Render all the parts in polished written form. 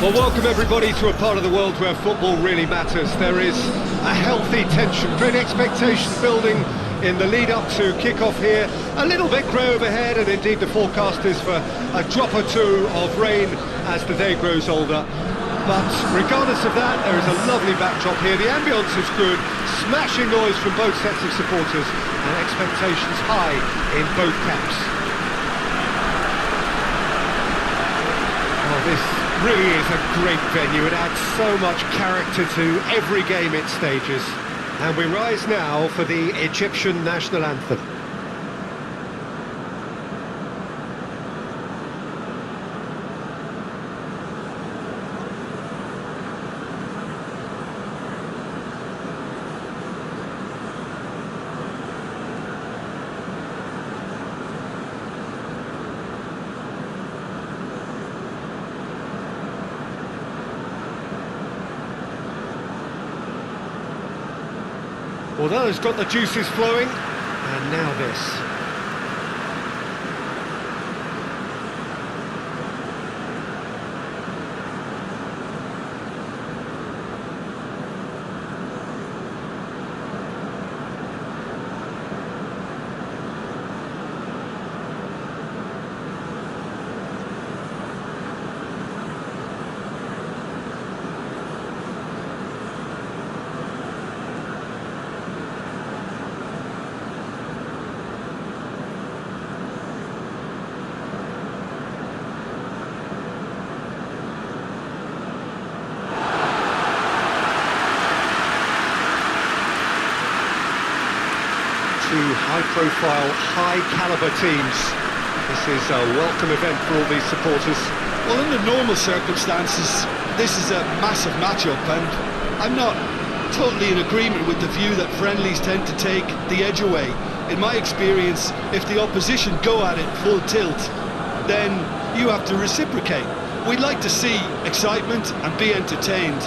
Well, welcome everybody to a part of the world where football really matters. There is a healthy tension, great expectation building in the lead-up to kick-off here. A little bit grey overhead, and indeed the forecast is for a drop or two of rain as the day grows older. But regardless of that, there is a lovely backdrop here. The ambience is good, smashing noise from both sets of supporters, and expectations high in both camps. Oh, this really is a great venue. It adds so much character to every game it stages. And we rise now for the Egyptian national anthem. Well, those got the juices flowing, and now this. Two high-profile, high-caliber teams. This is a welcome event for all these supporters. Well, under normal circumstances, this is a massive matchup, and I'm not totally in agreement with the view that friendlies tend to take the edge away. In my experience, if the opposition go at it full tilt, then you have to reciprocate. We'd like to see excitement and be entertained,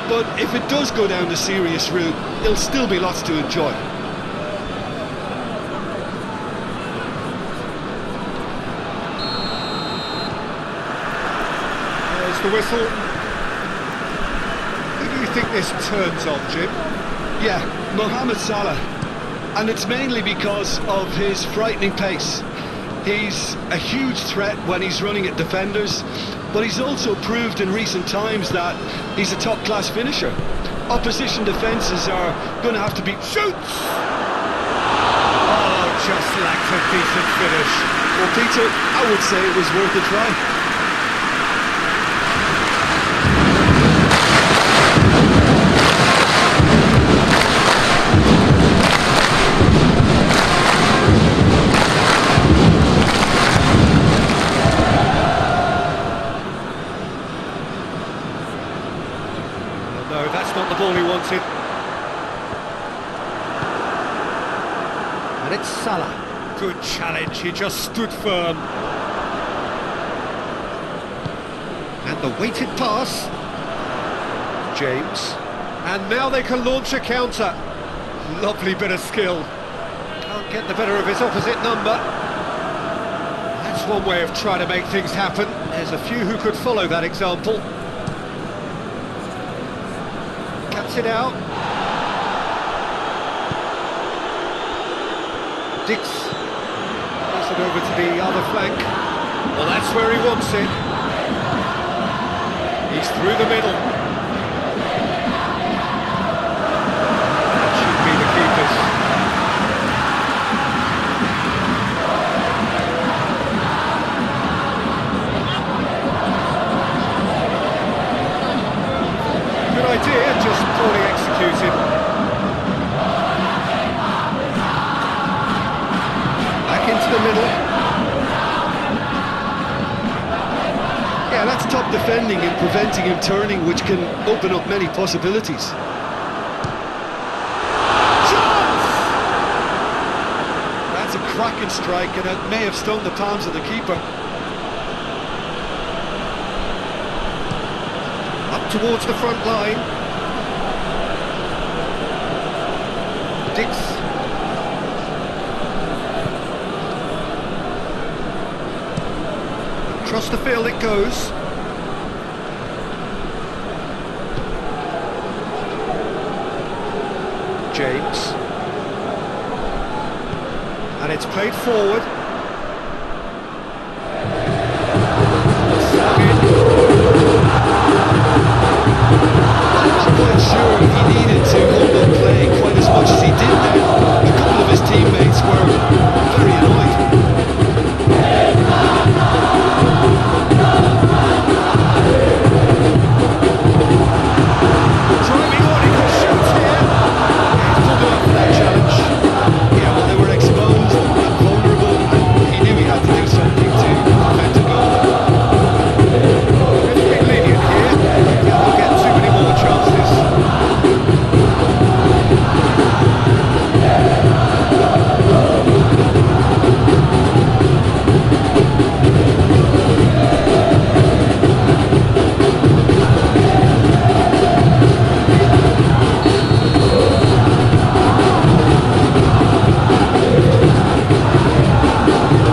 but if it does go down the serious route, there'll still be lots to enjoy. The whistle. Who do you think this turns on, Jim? Yeah, Mohamed Salah. And it's mainly because of his frightening pace. He's a huge threat when he's running at defenders, but he's also proved in recent times that he's a top-class finisher. Opposition defences are going to have to be... Shoots! Oh, just lacked a decent finish. Well, Peter, I would say it was worth a try. No, that's not the ball he wanted. And it's Salah. Good challenge, he just stood firm. And the weighted pass. James. And now they can launch a counter. Lovely bit of skill. Can't get the better of his opposite number. That's one way of trying to make things happen. There's a few who could follow that example. It out. Dix pass it over to the other flank. Well, that's where he wants it. He's through the middle. That should be the keepers. Idea, just poorly executed. Back into the middle. Yeah, that's top defending and preventing him turning, which can open up many possibilities. Chance! That's a cracking strike, and it may have stung the palms of the keeper. Towards the front line. Dix. Across the field it goes. James. And it's played forward. I'm not quite sure he needed to hold up play quite as much as he did there. A couple of his teammates were very annoyed. Driving on, he could shoot here. He's pulled it up for that challenge. Yeah, well, they were exposed and vulnerable, and he knew he had to do something to prevent a goal. It's been lenient here. He won't get too many more chances.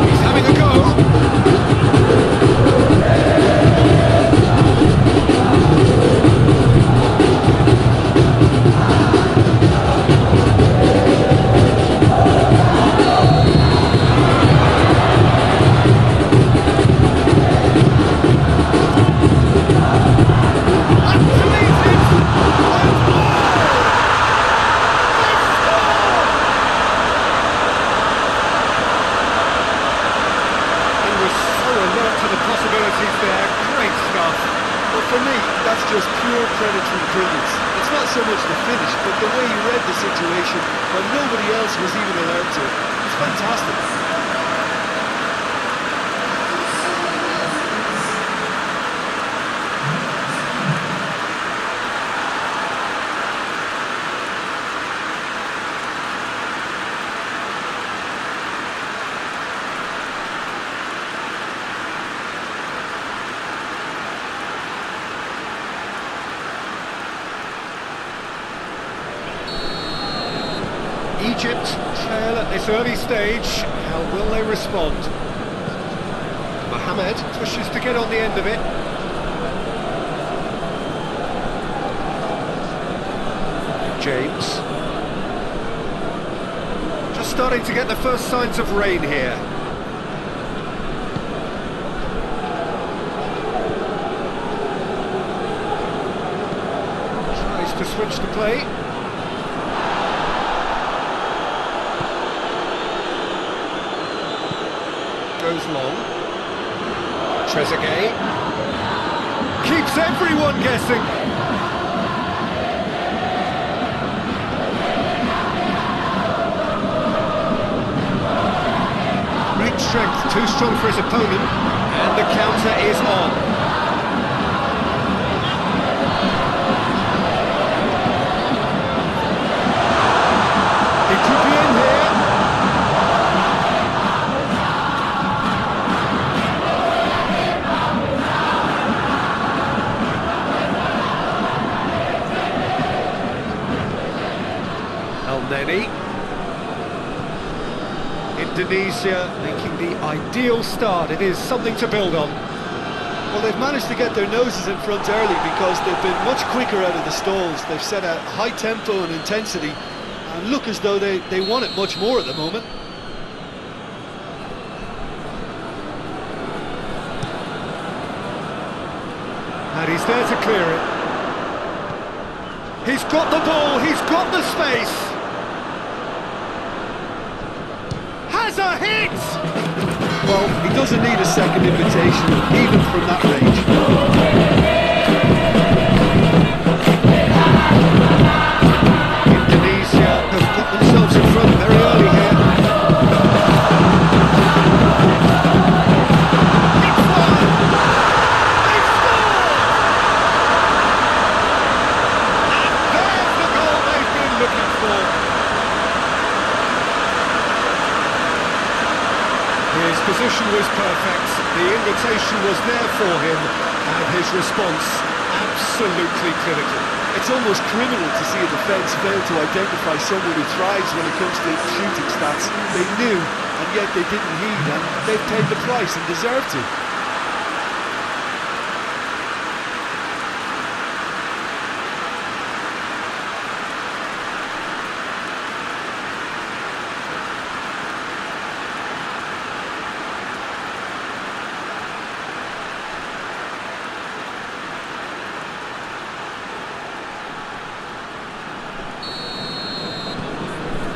He's having a go. He was so alert to the possibilities there. Great stuff. But for me, that's just pure predatory brilliance. It's not so much the finish, but the way he read the situation when nobody else was even alert to it. It's fantastic. Egypt trail at this early stage. How will they respond? Mohamed pushes to get on the end of it. James. Just starting to get the first signs of rain here. Tries to switch the play. Goes long. Trezeguet keeps everyone guessing. Great strength, too strong for his opponent, and the counter is on. He could be in here. Indonesia making the ideal start. It is something to build on. Well, they've managed to get their noses in front early because they've been much quicker out of the stalls. They've set a high tempo and intensity and look as though they want it much more at the moment. And he's there to clear it. He's got the ball, he's got the space. Has a hit! Well, he doesn't need a second invitation, even from that range. Indonesia have put themselves in front very early here. It's one! They score! And there's the goal they've been looking for. His position was perfect, the invitation was there for him, and his response absolutely clinical. It's almost criminal to see a defence fail to identify someone who thrives when it comes to shooting stats. They knew, and yet they didn't heed, and they've paid the price and deserve to.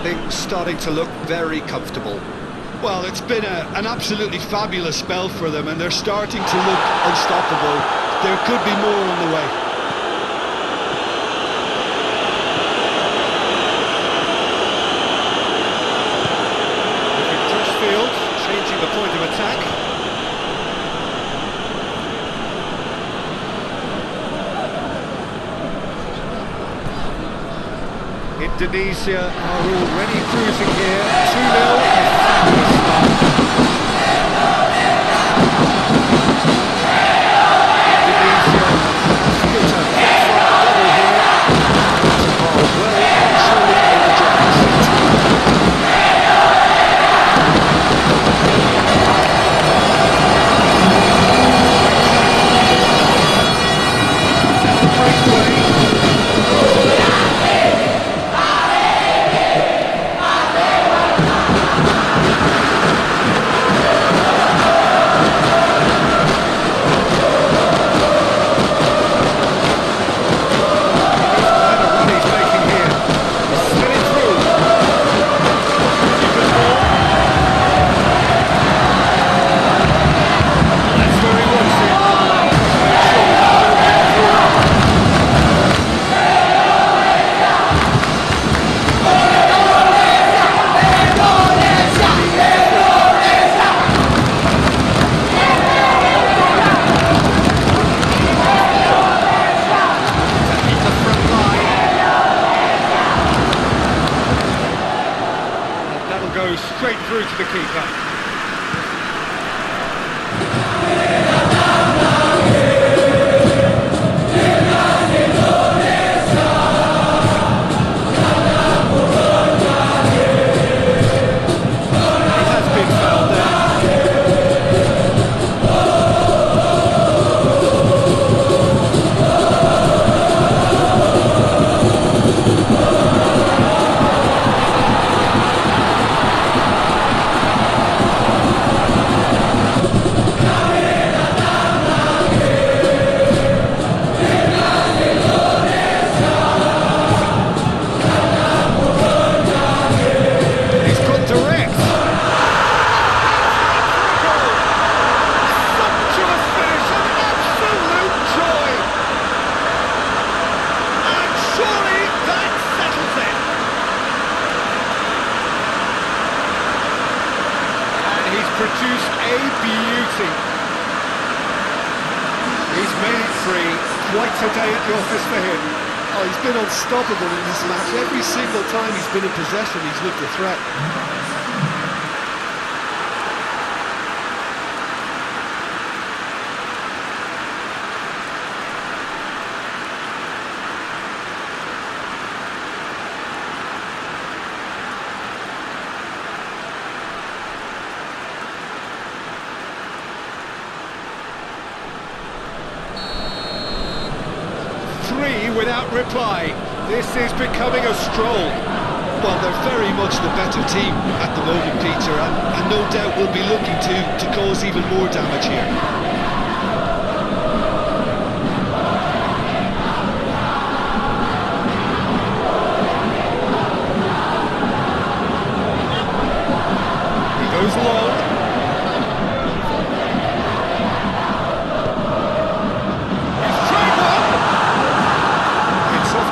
Things starting to look very comfortable. Well, it's been an absolutely fabulous spell for them, and they're starting to look unstoppable. There could be more on the way. Crossfield, changing the point of attack. Indonesia are already cruising here. 2-0, a fabulous start. Indonesia put a backfire double here. Oh, well, surely in the driver's seat. Breakaway. Straight through to the keeper. Produced a beauty. He's made it free. Quite a day at the office for him. Oh, he's been unstoppable in this match. Every single time he's been in possession, he's looked a threat. Without reply. This is becoming a stroll. Well, they're very much the better team at the moment, Peter, and no doubt will be looking to cause even more damage here. He goes long.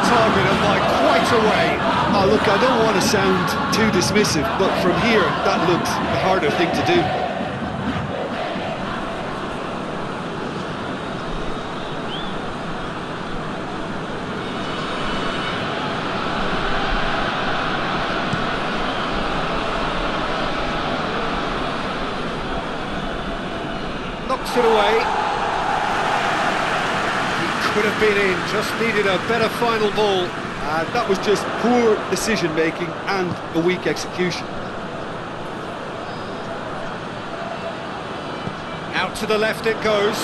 Target and by quite a way. Oh, look, I don't want to sound too dismissive, but from here, that looks the harder thing to do. Knocks it away. Could have been in, just needed a better final ball. That was just poor decision-making and a weak execution. Out to the left it goes.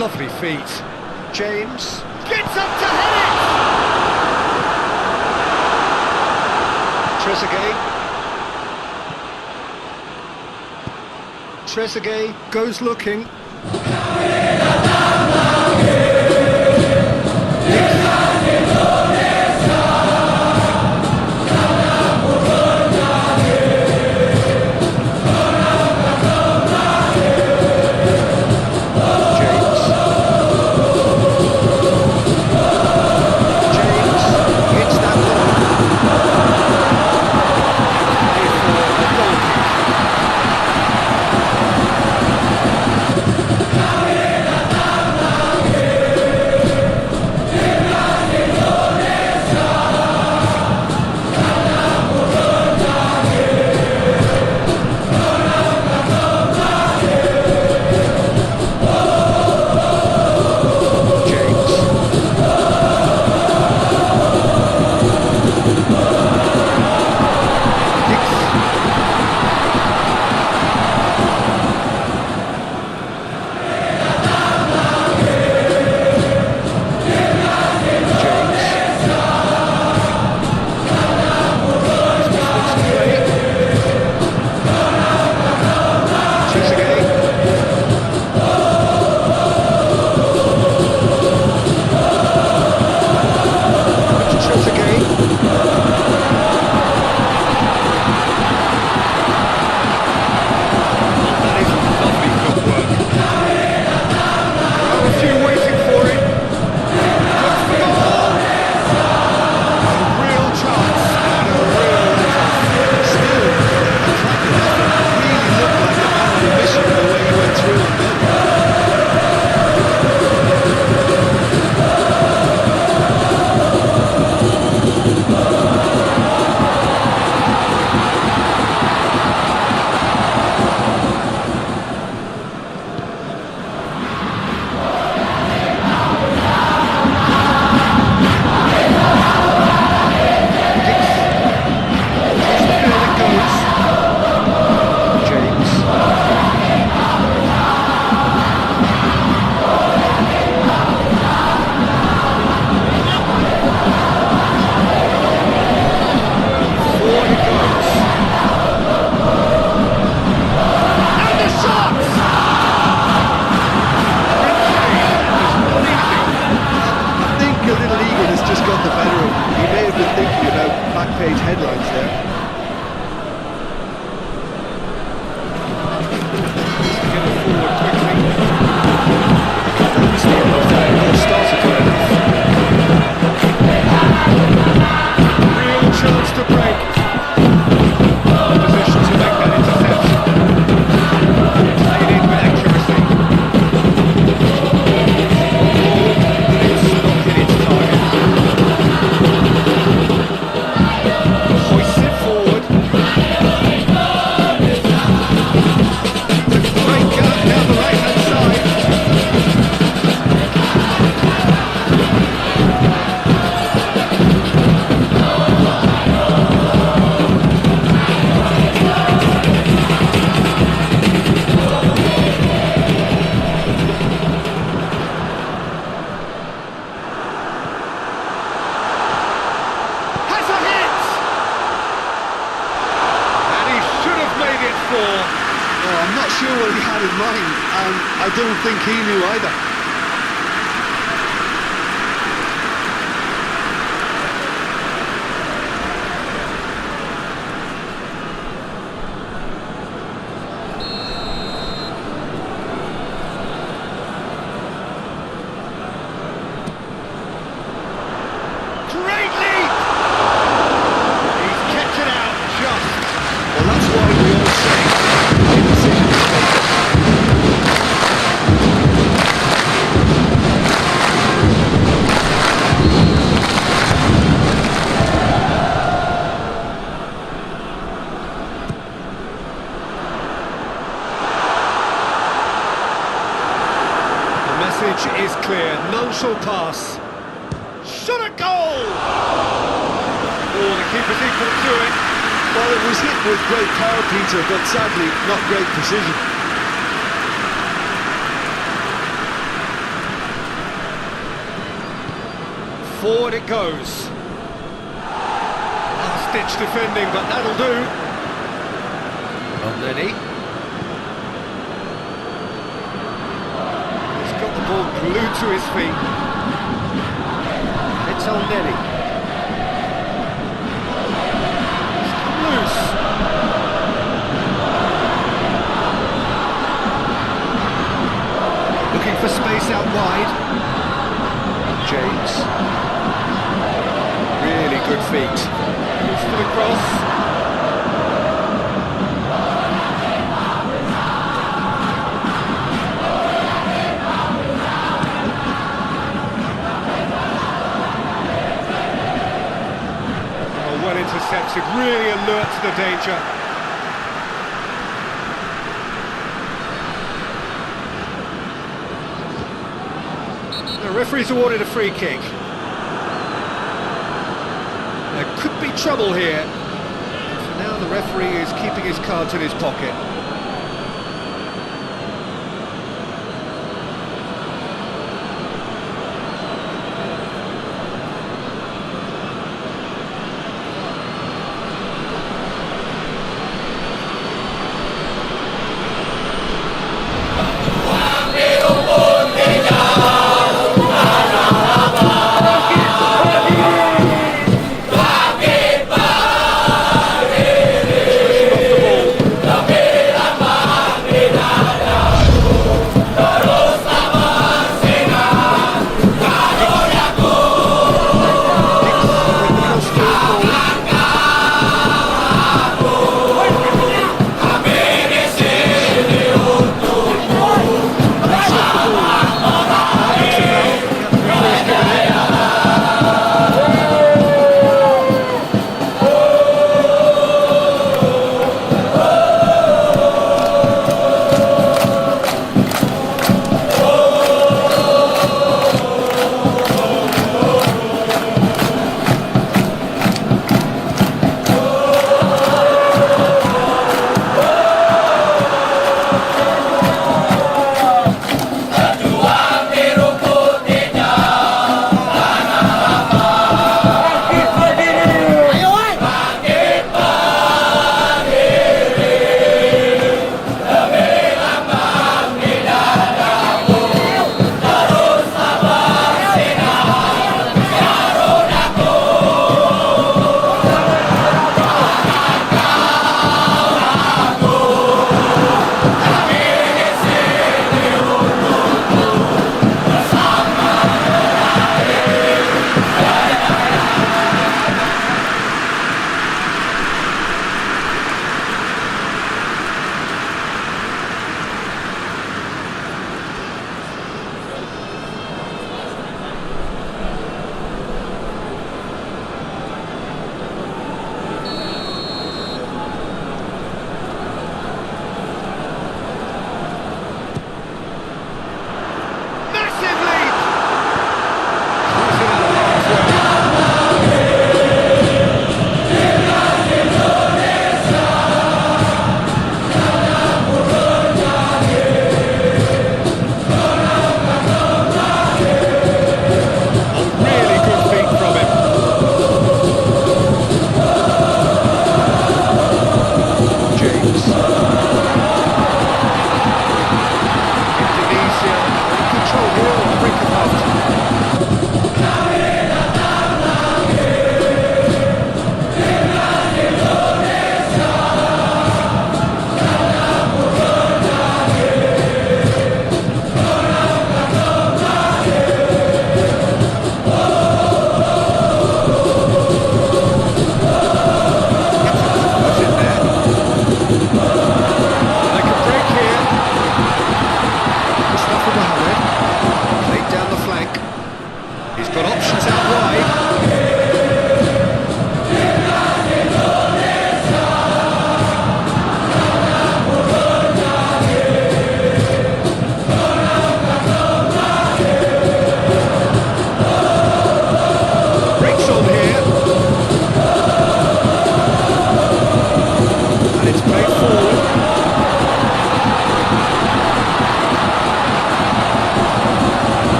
Lovely feet. James gets up to head it! Trezeguet goes looking. page headlines there. Get it forward quickly. That's the end of that. All started well enough. Real chance to break. The position to make that interception. Played in with accuracy. It's not hit its target. Hoists it forward. Great gallop down the right-hand side. Has a hit! And he should have made it 4. Oh, I'm not sure what he had in mind, and I don't think he knew either. Great leap! He's kept it out just. Well, that's why we all say the decision is taken. The message is clear. None shall pass. Shot a goal! Oh, the keeper's equal to it. Well, it was hit with great power, Peter, but sadly not great precision. Forward it goes. Last-ditch defending, but that'll do. Nenny. He's got the ball glued to his feet. It's on Nenny. He's come loose. Looking for space out wide. James. Really good feet. Looks for the cross. Oh, well intercepted, really alert to the danger. The referee's awarded a free kick. There could be trouble here. For now, the referee is keeping his cards in his pocket. Pushing off the ball.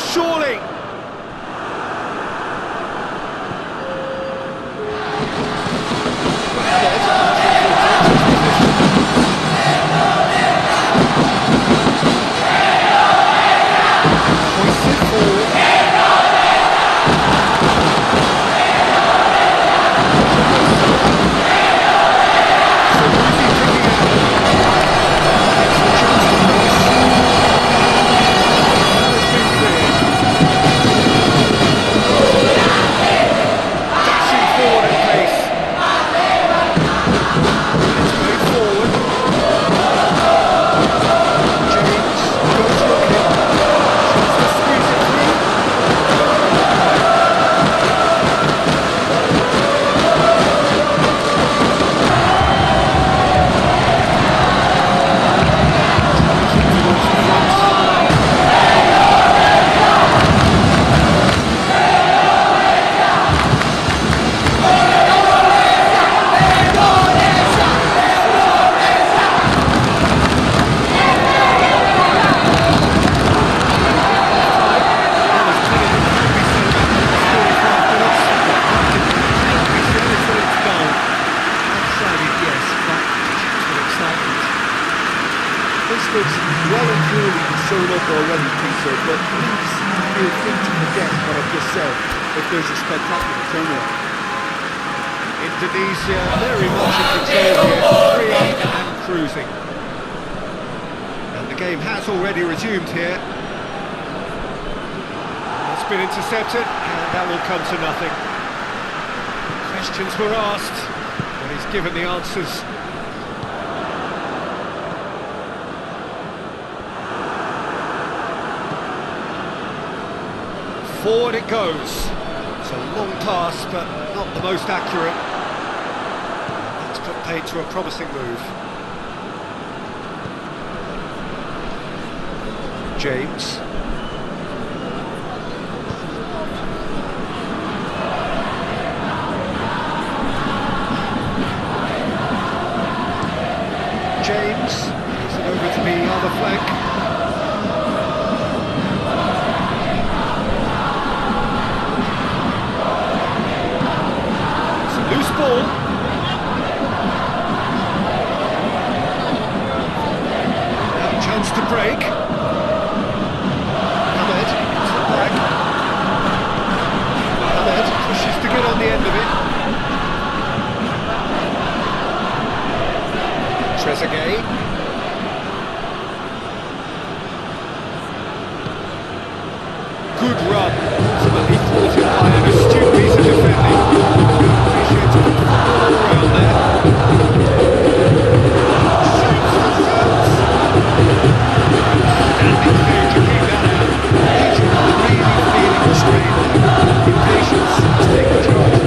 surely! Well and truly sewn up already, Peter, but please feel free to forget what I've just said if there's a spectacular turnaround. Indonesia very much in control here, 3 up and cruising. And the game has already resumed here. It's been intercepted, and that will come to nothing. Questions were asked, and he's given the answers. Forward it goes. It's a long pass, but not the most accurate. That's put paid to a promising move. James. James. Moves it over to the other flank. Ball. Now a chance to break. Ahmed, it's the back. Ahmed pushes to get on the end of it. Trezeguet. Good run. Ultimately thwarted by an astute piece of defending. Around there. Standing clear to keep that out. Agent really feeling the strain there. Impatience has taken charge.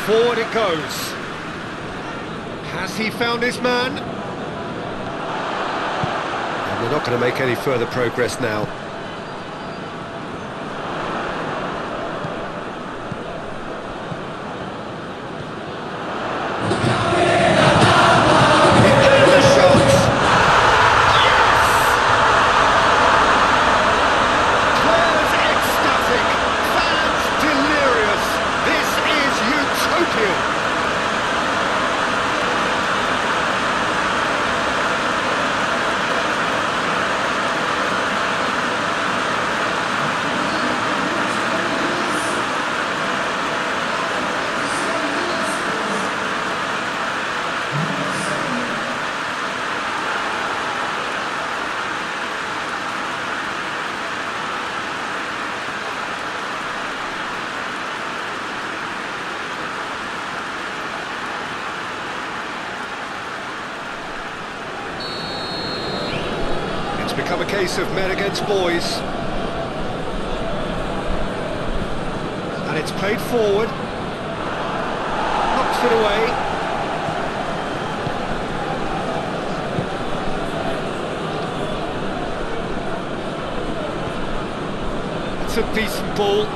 Forward it goes. Has he found his man? And they're not going to make any further progress now. Become a case of men against boys, and it's played forward, knocks it away. It's a decent ball.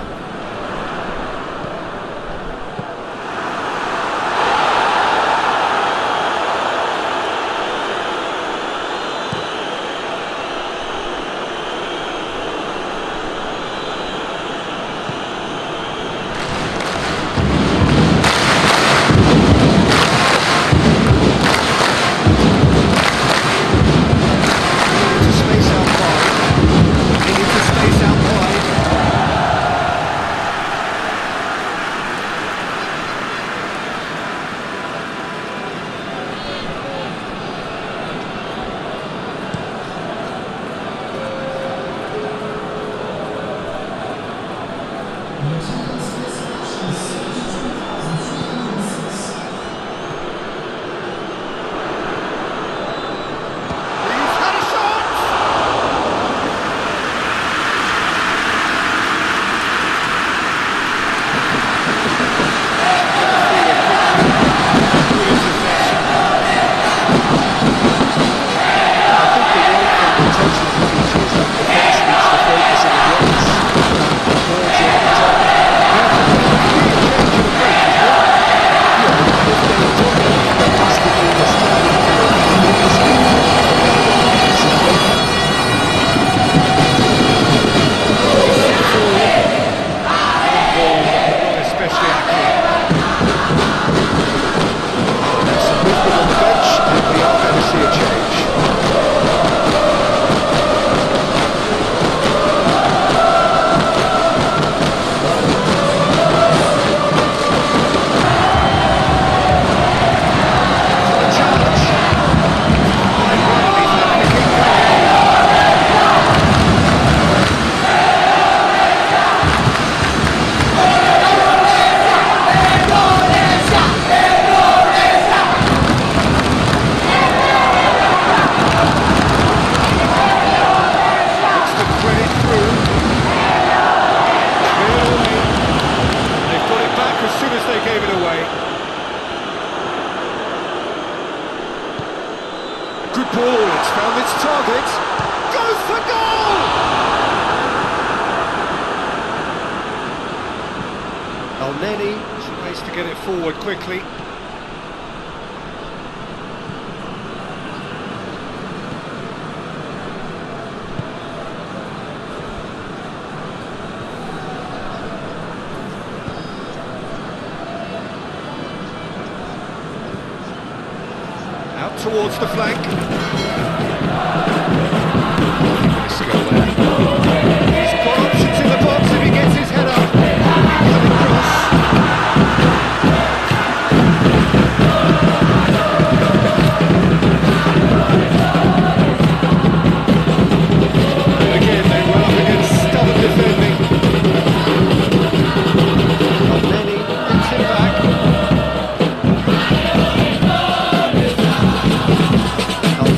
Tries to get it forward quickly. Out towards the flank. Nice goal there. He's got options in the box if he gets his head up. Coming cross. I'll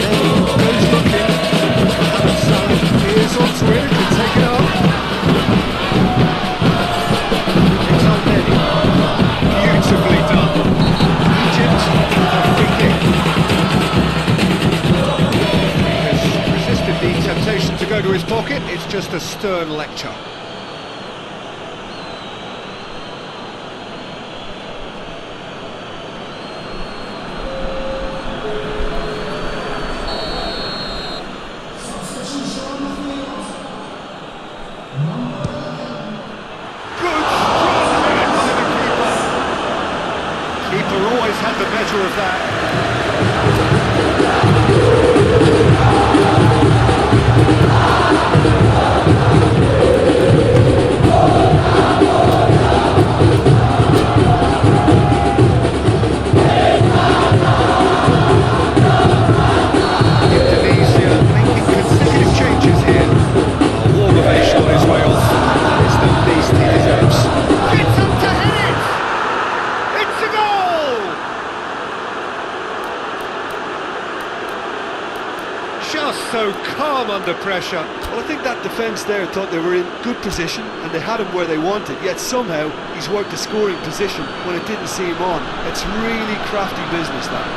pocket, it's just a stern lecture. Always had the better of that. Indonesia making consecutive changes here. A warm ovation on his way off. It's the least he deserves. Gets up to hit it! It's a goal! Just so calm under pressure. Well, I think that defence there thought they were in good position and they had him where they wanted, yet somehow he's worked a scoring position when it didn't see him on. It's really crafty business, that.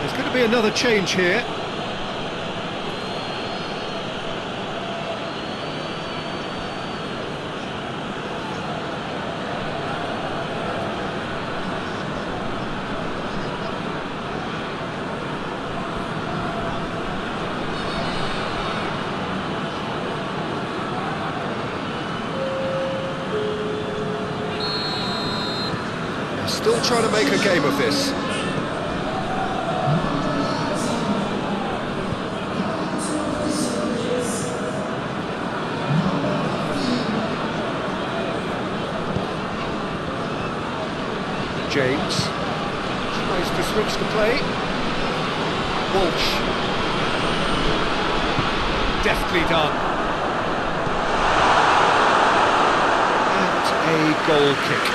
There's going to be another change here. Still trying to make a game of this. James tries to switch the play. Walsh. Deftly done. And a goal kick.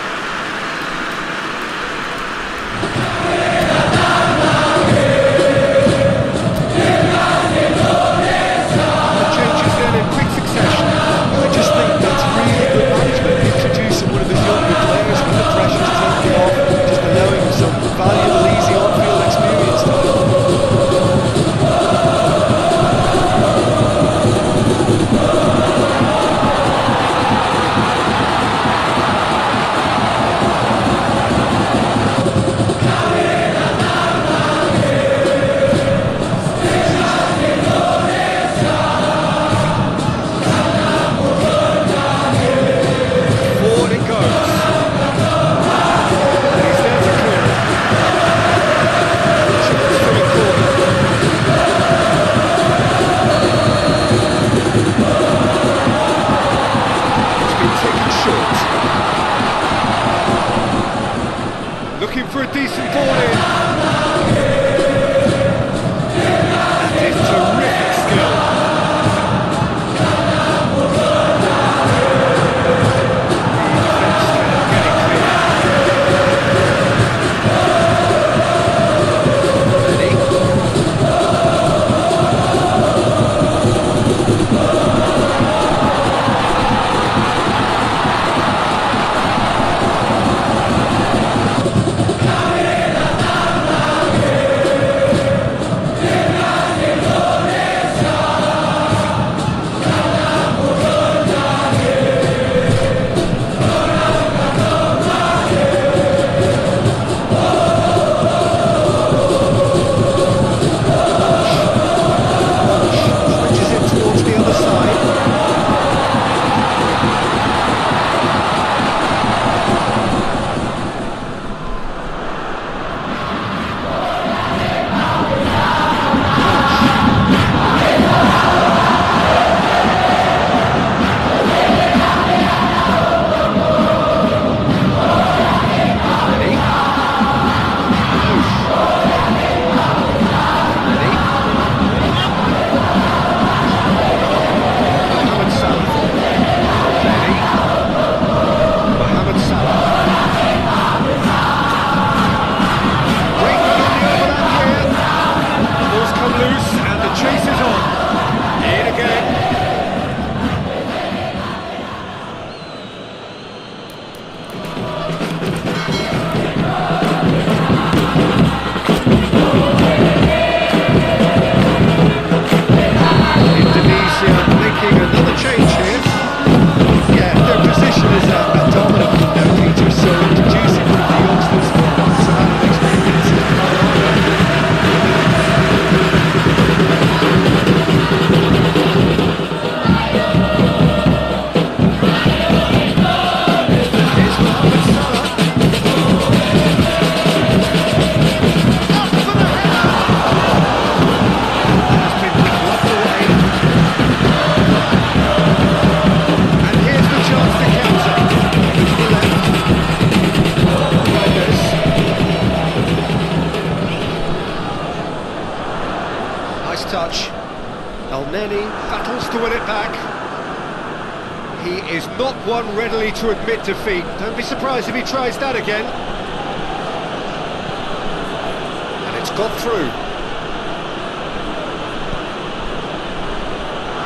El Neni battles to win it back. He is not one readily to admit defeat. Don't be surprised if he tries that again. And it's got through.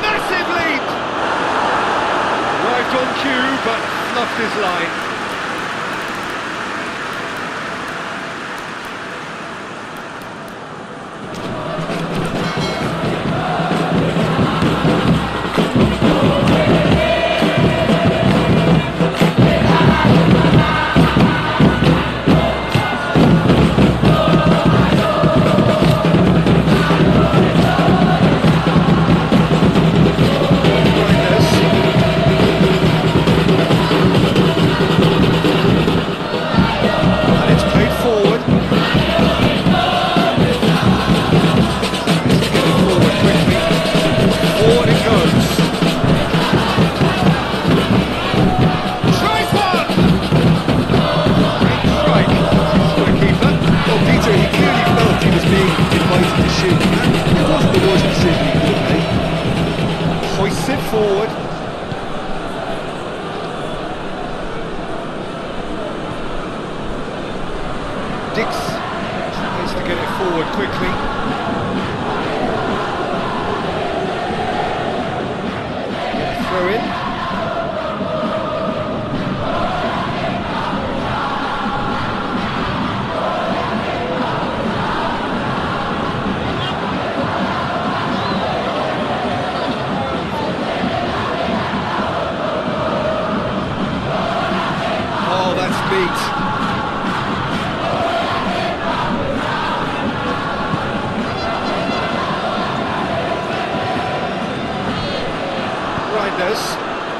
Massive leap! Arrived on cue, but fluffed his line. Forward. Dix needs to get it forward quickly. Throw in.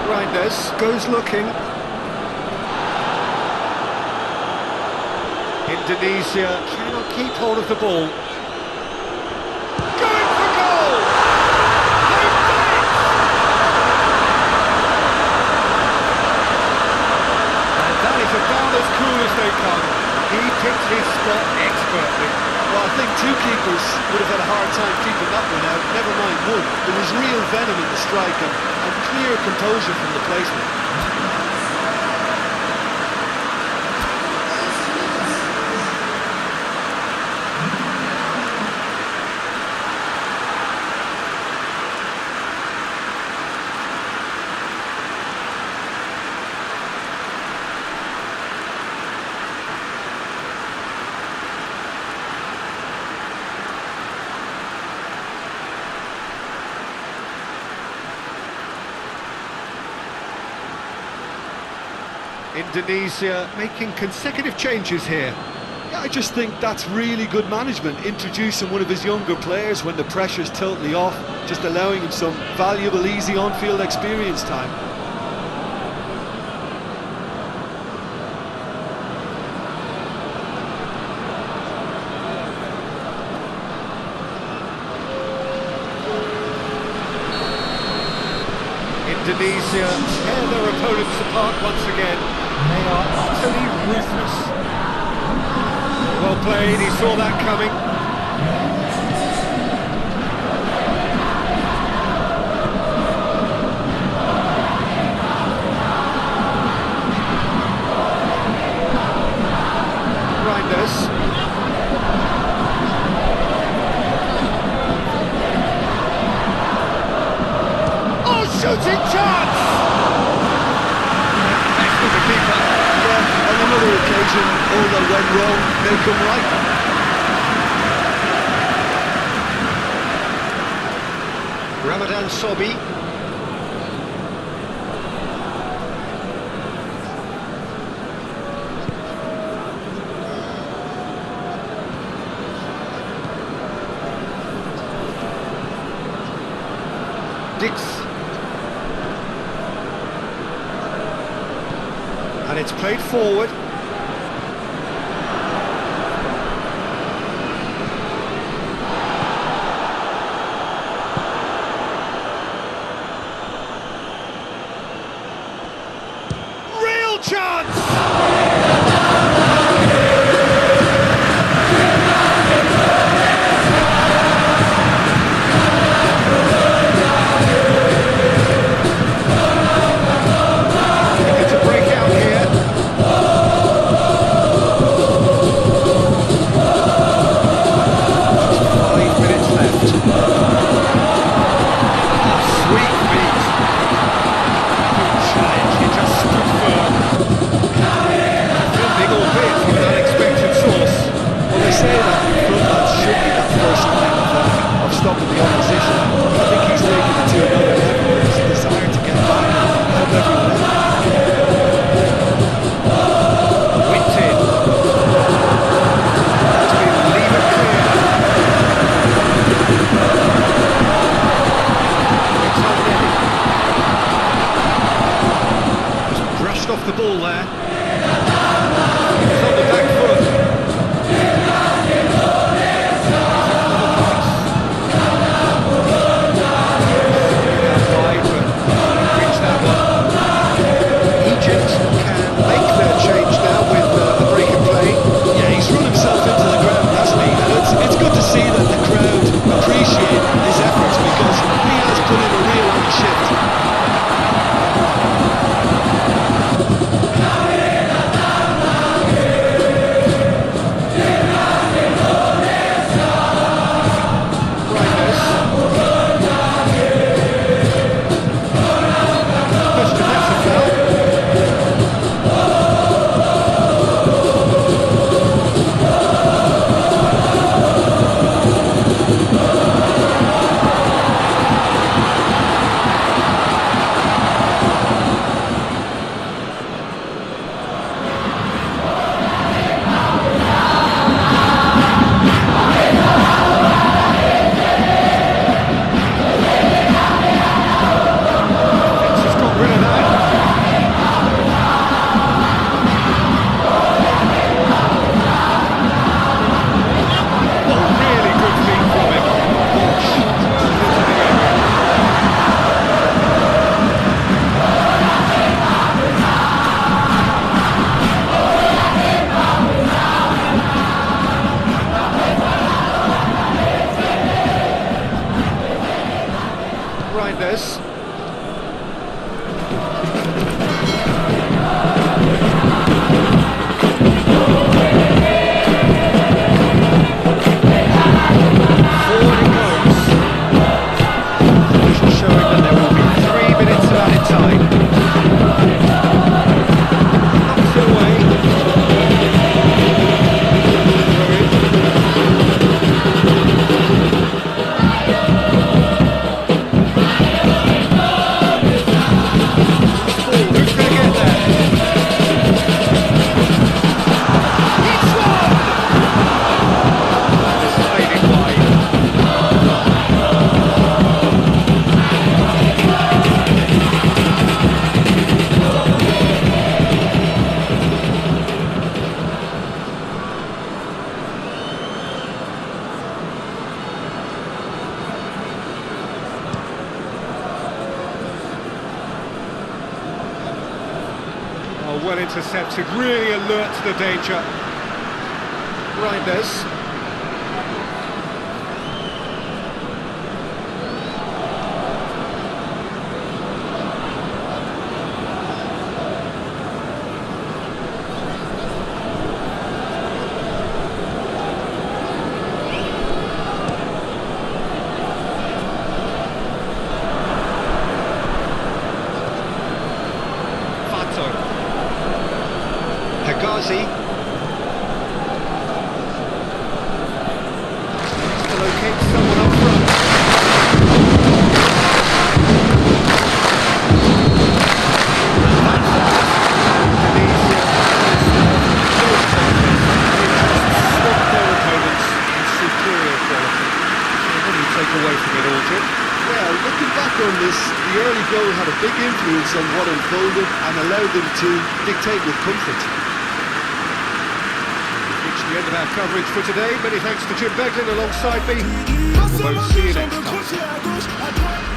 Reinders goes looking. Indonesia cannot keep hold of the ball. Going for goal! They've done it! And that is about as cool as they come. He picked his spot expertly. Well, I think two keepers would have had a hard time keeping that one out, never mind one. There was real venom in the strike and clear composure from the placement. Indonesia making consecutive changes here. Yeah, I just think that's really good management, introducing one of his younger players when the pressure's totally off, just allowing him some valuable, easy on-field experience time. Indonesia tear their opponents apart once again. They are utterly ruthless. Well played, he saw that coming. Reinders. Shooting chance! Next to the keeper. Yeah, on another occasion, all that went wrong may come right. Ramadan Sobhi. Dix. And it's played forward. Real chance! the ball there. He's on the back foot. Wide, but reach that one. Egypt can make their change now with the break of play. Yeah, he's run himself into the ground, hasn't he? And it's good to see that the crowd appreciate his efforts because he has put in a real honest shift. This. Showing that there will be 3 minutes of added time. Knocks it away. Well intercepted, really alert to the danger. Reinders. Hegazi. To locate someone up front. Indonesia swamp their opponents in superior quality. What do you take away from it all, Jim? Well, looking back on this, the early goal had a big influence on what unfolded and allowed them to dictate with comfort. The end of our coverage for today. Many thanks to Jim Beglin alongside me. We'll both see you next time.